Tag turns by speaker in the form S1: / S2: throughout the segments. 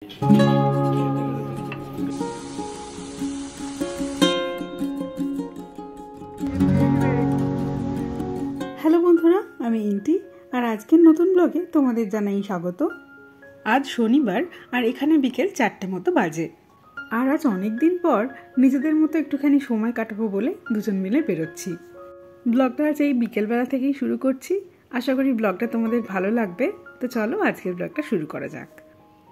S1: Hello বন্ধুরা, আমি ইন্টি আর আজকের নতুন ব্লগে তোমাদের জানাই স্বাগত। আজ শনিবার আর এখানে বিকেল 4টে মতো বাজে। আর আজ অনেক দিন পর নিজেদের মতো একটুখানি সময় কাটাবো বলে দুজন মিলে বেরোচ্ছি। ব্লগটা আজ এই বিকেলবেলা থেকেই শুরু করছি। আশা করি ব্লগটা তোমাদের ভালো লাগবে। তো চলো আজকের ব্লগটা শুরু করা যাক।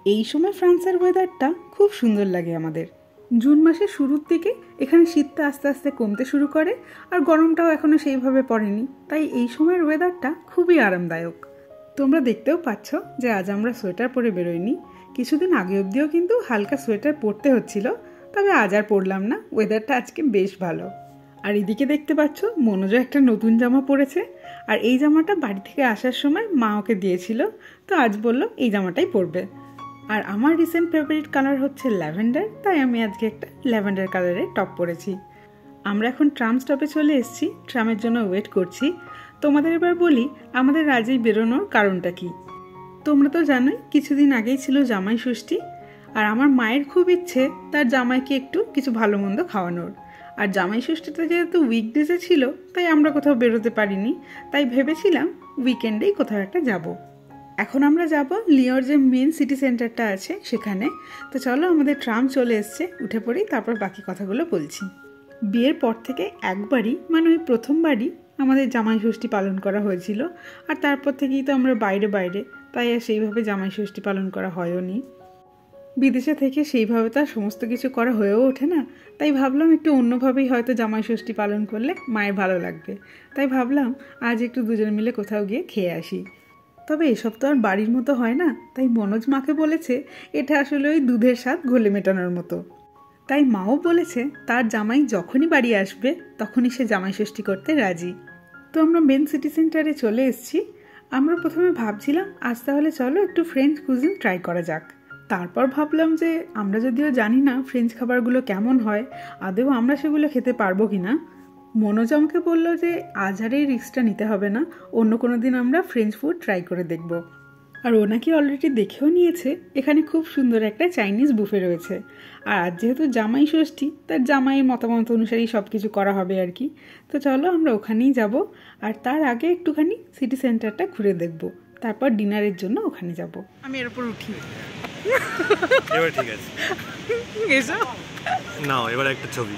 S1: এই সময় ফ্রান্সের ওয়েদারটা খুব সুন্দর লাগে আমাদের। জুন মাসের শুরুর দিকে এখানে শীতটা আস্তে আস্তে কমতে শুরু করে আর গরমটাও এখনো সেইভাবে পড়েনি, তাই এই সময়ের ওয়েদারটা খুবই আরামদায়ক। তোমরা দেখতেও পাচ্ছ যে আজ আমরা সোয়েটার পরে বেরোইনি। কিছুদিন আগে অবধিও কিন্তু হালকা সোয়েটার পরতে হচ্ছিল, তবে আজ আর পরলাম না। ওয়েদারটা আজকে বেশ ভালো। আর এদিকে দেখতে পাচ্ছ মনোজ একটা নতুন জামা পরেছে, আর এই জামাটা বাড়ি থেকে আসার সময় মা ওকে দিয়েছিল, তো আজ বলল এই জামাটাই পরবে। আর আমার রিসেন্ট ফেভারিট কালার হচ্ছে ল্যাভেন্ডার, তাই আমি আজকে একটা ল্যাভেন্ডার কালারের টপ পরেছি। আমরা এখন ট্রাম স্টপে চলে এসেছি, ট্রামের জন্য ওয়েট করছি। তোমাদের এবার বলি আমাদের আজই বেরোনোর কারণটা কি। তোমরা তো জানোই কিছুদিন আগেই ছিল জামাই ষষ্ঠী, আর আমার মায়ের খুব ইচ্ছে তার জামাইকে একটু কিছু ভালো মন্দ খাওয়ানোর। আর জামাই ষষ্ঠীটা যেহেতু উইকডেজে ছিল, তাই আমরা কোথাও বেরোতে পারিনি, তাই ভেবেছিলাম উইকেন্ডেই কোথাও একটা যাব। এখন আমরা যাব লিওর যে মেন সিটি সেন্টারটা আছে সেখানে। তো চলো, আমাদের ট্রাম চলে এসছে, উঠে পড়ি, তারপর বাকি কথাগুলো বলছি। বিয়ের পর থেকে একবারই, মানে ওই প্রথমবারই আমাদের জামাই ষষ্ঠী পালন করা হয়েছিল, আর তারপর থেকেই তো আমরা বাইরে, তাই আর সেইভাবে জামাই ষষ্ঠী পালন করা হয়ও নি। বিদেশে থেকে সেইভাবে তো আর সমস্ত কিছু করা হয়েও ওঠে না, তাই ভাবলাম একটু অন্যভাবেই হয়তো জামাই ষষ্ঠী পালন করলে মায়ের ভালো লাগবে। তাই ভাবলাম আজ একটু দুজন মিলে কোথাও গিয়ে খেয়ে আসি। তবে এসব তো আর বাড়ির মতো হয় না, তাই মনোজ মাকে বলেছে এটা আসলে ওই দুধের স্বাদ ঘোলে মেটানোর মতো। তাই মাও বলেছে তার জামাই যখনই বাড়ি আসবে তখনই সে জামাই ষষ্ঠী করতে রাজি। তো আমরা মেন সিটি সেন্টারে চলে এসেছি। আমরা প্রথমে ভাবছিলাম আজ তাহলে চলো একটু ফ্রেঞ্চ কুজিন ট্রাই করা যাক। তারপর ভাবলাম যে আমরা যদিও জানি না ফ্রেঞ্চ খাবারগুলো কেমন হয়, আদৌ আমরা সেগুলো খেতে পারবো কি না। মনোজ আমাকে বললো যে আজ আর এই রিস্কটা নিতে হবে না, অন্য কোনো দিন আমরা ফ্রেঞ্চ ফুড ট্রাই করে দেখব। আর ও নাকি অলরেডি দেখেও নিয়েছে এখানে খুব সুন্দর একটা চাইনিজ বুফে রয়েছে। আর আজ যেহেতু জামাই ষষ্ঠী, তার জামাইয়ের মতামত অনুসারেই সব কিছু করা হবে আর কি। তো চলো আমরা ওখানেই যাব, আর তার আগে একটুখানি সিটি সেন্টারটা ঘুরে দেখব, তারপর ডিনারের জন্য ওখানে যাব। আমি এর উপর উঠি।
S2: এবার ঠিক আছে,
S1: এসো
S2: নাও এবার একটা ছবি।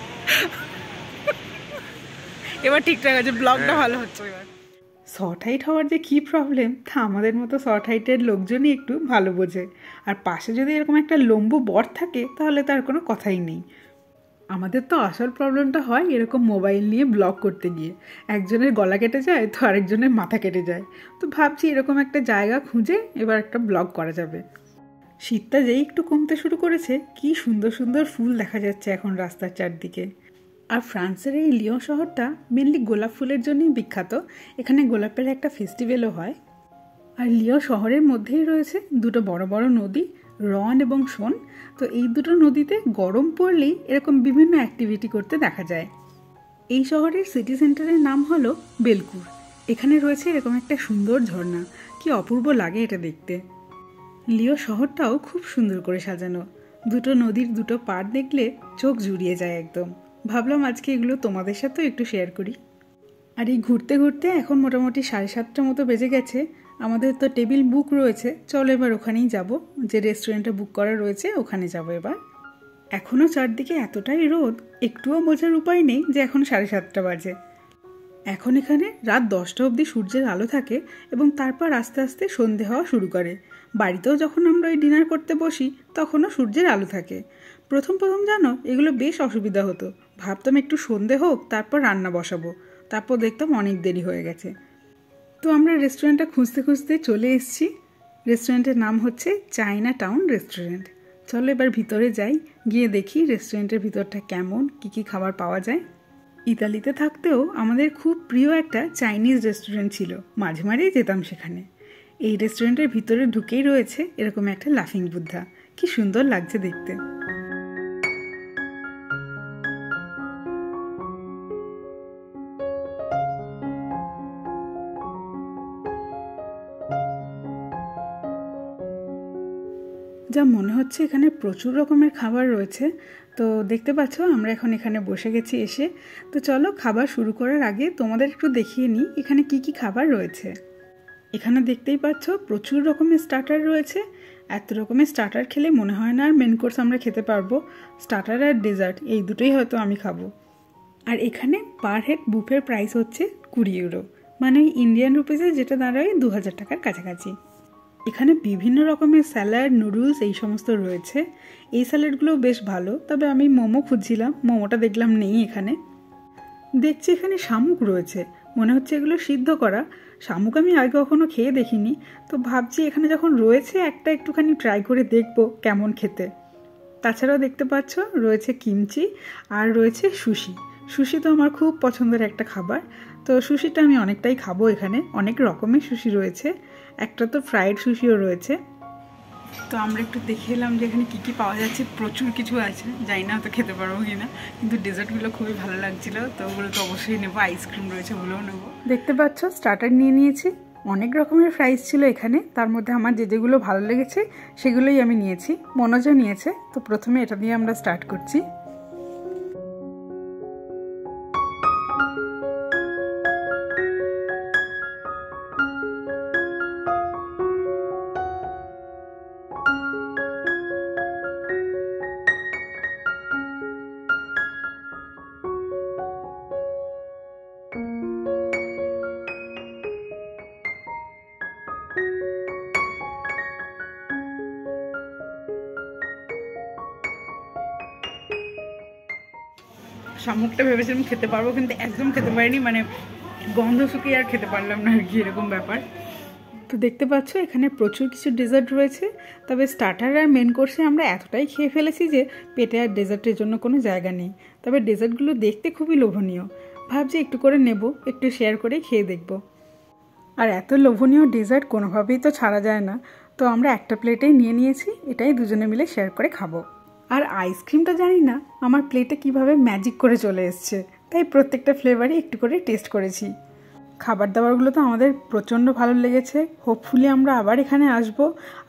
S1: এবার ঠিকঠাক আছে, ব্লগটা ভালো হচ্ছে। এবার শর্ট হাইট হওয়ার যে কী প্রবলেম তা আমাদের মতো শর্ট হাইটের লোকজনই একটু ভালো বোঝে। আর পাশে যদি এরকম একটা লম্বু বর থাকে তাহলে তার কোনো কথাই নেই। আমাদের তো আসল প্রবলেমটা হয় এরকম মোবাইল নিয়ে ব্লগ করতে গিয়ে, একজনের গলা কেটে যায় তো আরেকজনের মাথা কেটে যায়। তো ভাবছি এরকম একটা জায়গা খুঁজে এবার একটা ব্লগ করা যাবে। শীতটা যেই একটু কমতে শুরু করেছে, কি সুন্দর সুন্দর ফুল দেখা যাচ্ছে এখন রাস্তার চারদিকে। আর ফ্রান্সের এই লিয়ঁ শহরটা মেনলি গোলাপ ফুলের জন্যই বিখ্যাত। এখানে গোলাপের একটা ফেস্টিভ্যালও হয়। আর লিয়ঁ শহরের মধ্যেই রয়েছে দুটো বড় বড় নদী, রন এবং শোন। তো এই দুটো নদীতে গরম পড়লেই এরকম বিভিন্ন অ্যাক্টিভিটি করতে দেখা যায়। এই শহরের সিটি সেন্টারের নাম হলো বেলকুর। এখানে রয়েছে এরকম একটা সুন্দর ঝর্ণা, কি অপূর্ব লাগে এটা দেখতে। লিয়ঁ শহরটাও খুব সুন্দর করে সাজানো, দুটো নদীর দুটো পাড় দেখলে চোখ জুড়িয়ে যায় একদম। ভাবলাম আজকে এগুলো তোমাদের সাথেও একটু শেয়ার করি। আর এই ঘুরতে ঘুরতে এখন মোটামুটি 7:30 মতো বেজে গেছে। আমাদের তো টেবিল বুক রয়েছে, চলো এবার ওখানেই যাব, যে রেস্টুরেন্টে বুক করা রয়েছে ওখানে যাব এবার। এখনও চারদিকে এতটাই রোদ, একটুও বোঝার উপায় নেই যে এখন 7:30 বাজে। এখন এখানে রাত 10টা অবধি সূর্যের আলো থাকে এবং তারপর আস্তে আস্তে সন্ধে হওয়া শুরু করে। বাড়িতেও যখন আমরা ওই ডিনার করতে বসি তখনও সূর্যের আলো থাকে। প্রথম জানো এগুলো বেশ অসুবিধা হতো, ভাবতাম একটু সন্ধে হোক তারপর রান্না বসাবো, তারপর দেখতাম অনেক দেরি হয়ে গেছে। তো আমরা রেস্টুরেন্টটা খুঁজতে খুঁজতে চলে এসেছি। রেস্টুরেন্টের নাম হচ্ছে চায়না টাউন রেস্টুরেন্ট। চলো এবার ভিতরে যাই, গিয়ে দেখি রেস্টুরেন্টের ভিতরটা কেমন, কী খাবার পাওয়া যায়। ইতালিতে থাকতেও আমাদের খুব প্রিয় একটা চাইনিজ রেস্টুরেন্ট ছিল, মাঝে মাঝেই যেতাম সেখানে। এই রেস্টুরেন্টের ভিতরে ঢুকেই রয়েছে এরকম একটা লাফিং বুদ্ধা, কি সুন্দর লাগছে দেখতে। যা মনে হচ্ছে এখানে প্রচুর রকমের খাবার রয়েছে। তো দেখতে পাচ্ছ আমরা এখন এখানে বসে গেছি এসে। তো চলো খাবার শুরু করার আগে তোমাদের একটু দেখিয়ে নিই এখানে কি কি খাবার রয়েছে। এখানে দেখতেই পাচ্ছ প্রচুর রকমের স্টার্টার রয়েছে। এত রকমের স্টার্টার খেলে মনে হয় না আর মেন কোর্স আমরা খেতে পারবো। স্টার্টার আর ডেজার্ট এই দুটোই হয়তো আমি খাবো। আর এখানে পার হেড বুফের প্রাইস হচ্ছে 20 ইউরো, মানে ইন্ডিয়ান রুপিসে যেটা দাঁড়ায় 2000 টাকার কাছাকাছি। এখানে বিভিন্ন রকমের স্যালাড, নুডলস এই সমস্ত রয়েছে। এই স্যালাডগুলো বেশ ভালো, তবে আমি মোমো খুঁজছিলাম, মোমোটা দেখলাম নেই এখানে। দেখছি এখানে শামুক রয়েছে, মনে হচ্ছে এগুলো সিদ্ধ করা। শামুক আমি আগে কখনো খেয়ে দেখিনি, তো ভাবছি এখানে যখন রয়েছে একটা একটুখানি ট্রাই করে দেখবো কেমন খেতে। তাছাড়াও দেখতে পাচ্ছ রয়েছে কিমচি আর রয়েছে সুশি। সুশি তো আমার খুব পছন্দের একটা খাবার, তো সুশিটা আমি অনেকটাই খাবো। এখানে অনেক রকমের সুশি রয়েছে, একটা তো ফ্রাইড সুশিও রয়েছে। তো আমরা একটু দেখে এলাম যে এখানে কী কী পাওয়া যাচ্ছে। প্রচুর কিছু আছে, জানি না তো খেতে পারবো কি না, কিন্তু ডেজার্টগুলো খুবই ভালো লাগছিল, তো ওগুলো তো অবশ্যই নেবো। আইসক্রিম রয়েছে, ওগুলোও নেবো। দেখতে পাচ্ছ স্টার্টার নিয়ে নিয়েছি। অনেক রকমের ফ্রাইজ ছিল এখানে, তার মধ্যে আমার যেগুলো ভালো লেগেছে সেগুলোই আমি নিয়েছি, মনোজও নিয়েছে। তো প্রথমে এটা দিয়ে আমরা স্টার্ট করছি। শামুকটা ভেবেছিলাম খেতে পারবো, কিন্তু একদম খেতে পারিনি, মানে গন্ধ শুকিয়ে আর খেতে পারলাম না আর কি, এরকম ব্যাপার। তো দেখতে পাচ্ছ এখানে প্রচুর কিছু ডেজার্ট রয়েছে, তবে স্টার্টার আর মেন কোর্সে আমরা এতটাই খেয়ে ফেলেছি যে পেটে আর ডেজার্টের জন্য কোনো জায়গা নেই। তবে ডেজার্টগুলো দেখতে খুবই লোভনীয়, ভাবছি একটু করে নেব, একটু শেয়ার করে খেয়ে দেখব। আর এত লোভনীয় ডেজার্ট কোনোভাবেই তো ছাড়া যায় না, তো আমরা একটা প্লেটেই নিয়ে নিয়েছি, এটাই দুজনে মিলে শেয়ার করে খাবো। আর আইসক্রিমটা জানি না আমার প্লেটে কিভাবে ম্যাজিক করে চলে এসছে, তাই প্রত্যেকটা ফ্লেভারই একটু করে টেস্ট করেছি। খাবার দাবারগুলো তো আমাদের প্রচণ্ড ভালো লেগেছে, হোপফুলি আমরা আবার এখানে আসব।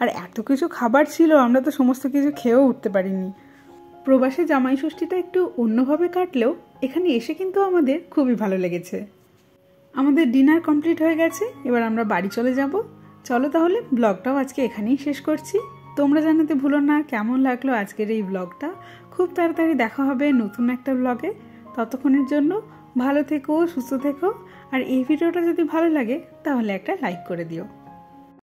S1: আর এত কিছু খাবার ছিল, আমরা তো সমস্ত কিছু খেয়েও উঠতে পারিনি। প্রবাসে জামাই ষষ্ঠীটা একটু অন্যভাবে কাটলেও এখানে এসে কিন্তু আমাদের খুবই ভালো লেগেছে। আমাদের ডিনার কমপ্লিট হয়ে গেছে, এবার আমরা বাড়ি চলে যাব। চলো তাহলে ব্লগটাও আজকে এখানেই শেষ করছি। তোমরা জানাতে ভুলো না কেমন লাগলো আজকের এই ব্লগটা। খুব তাড়াতাড়ি দেখা হবে নতুন একটা ব্লগে। ততক্ষণের জন্য ভালো থেকো, সুস্থ থেকো। আর এই ভিডিওটা যদি ভালো লাগে তাহলে একটা লাইক করে দিও।